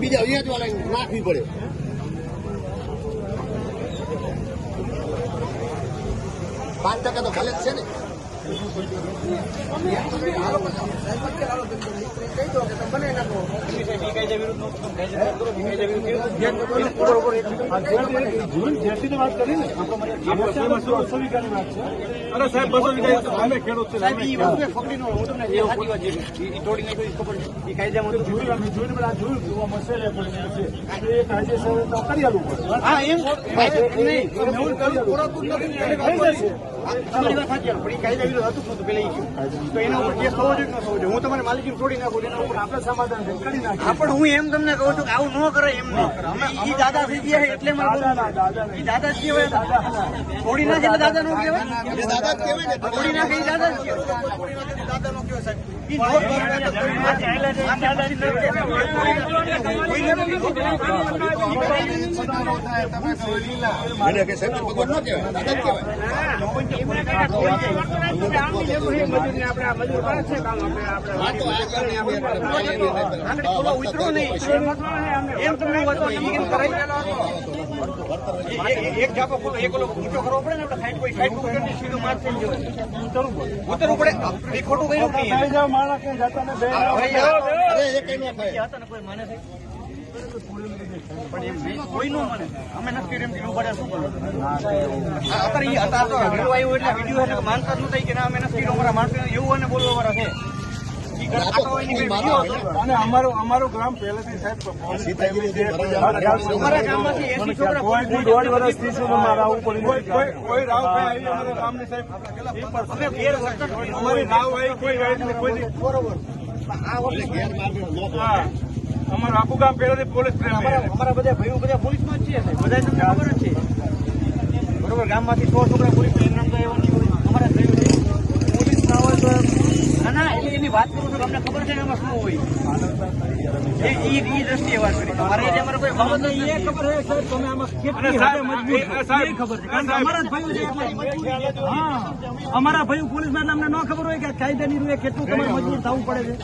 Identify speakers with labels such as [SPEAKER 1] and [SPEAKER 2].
[SPEAKER 1] બીજા વ્યાજ વાળા નાખવી પડે. 5% તો ભલે જ છે ને.
[SPEAKER 2] અરે સાહેબ 200 વીઘા અમે ખેડૂત છે હું તમારે માલિકી છોડી નાખું એના ઉપર આપણે સમાધાન કરી નાખીએ.
[SPEAKER 3] પણ હું એમ તમને કહું છું કે આવું ન કરે એમ નહીં. દાદા થઈ ગયા એટલે દાદા જ કહેવાય. છોડી નાખે એટલે દાદા નો કહેવાય.
[SPEAKER 1] દાદા જ કહેવાય ને.
[SPEAKER 3] છોડી નાખે એ દાદા જ કહેવાય. દાદા નો કહેવાય સાહેબ.
[SPEAKER 1] ભગવાન નો કહેવાય, દાદા જ કહેવાય.
[SPEAKER 3] એક જાપો એક ઊંચો કરવો પડે ને આપણે કોઈ સાઈડ સીધું માર થઈ જવાય. ઉતરવું પડે. એ ખોટું કર્યું નહીં.
[SPEAKER 2] માણસ કઈ જતા ને બે
[SPEAKER 3] કોઈ માને થાય પણ એમ કોઈ નો મને અમે નથી એમ કીધું પડે શું કરો અત્યારે વિડીયો આવ્યો એટલે વિડીયો એટલે માનતા જ નથી કે ના અમે નથી અમારા માણસો એવું અને બોલવા વાળા છે.
[SPEAKER 2] અને અમારું ગ્રામ પહેલેથી સાહેબ
[SPEAKER 3] અમારા ગામમાંથી 80 છોકરા
[SPEAKER 2] કોઈ 1.5 વર્ષથી કોઈ રાવ આવી અમારા ગામની સાહેબ અમારી રાવ આવી કોઈ
[SPEAKER 3] બરોબર.
[SPEAKER 2] અમારું આખું ગામ પહેલાથી પોલીસ
[SPEAKER 3] અમારા બધા ભાઈઓ બધા પોલીસમાં જ છે બધા તમને ખબર જ છે બરોબર. ગામમાંથી 100 છોકરા પોલીસ નામ તો એવા નહીં હોય. અમારા ભાઈઓ પોલીસ ના હોય તો ના એટલે એની વાત કરું છું. તમને ખબર છે ને એમાં શું હોય એ દ્રષ્ટિએ વાત કરી. અમારે એટલે અમારે કોઈ બાબત નથી. એ ખબર છે સાહેબ તમે આમાં કેટલી ખબર છે કારણ કે અમારા જ ભાઈઓ છે. હા અમારા ભાઈઓ પોલીસમાં અમને ન ખબર હોય કે કાયદાની રૂએ કેટલું તમારે મજબૂર થવું પડે છે.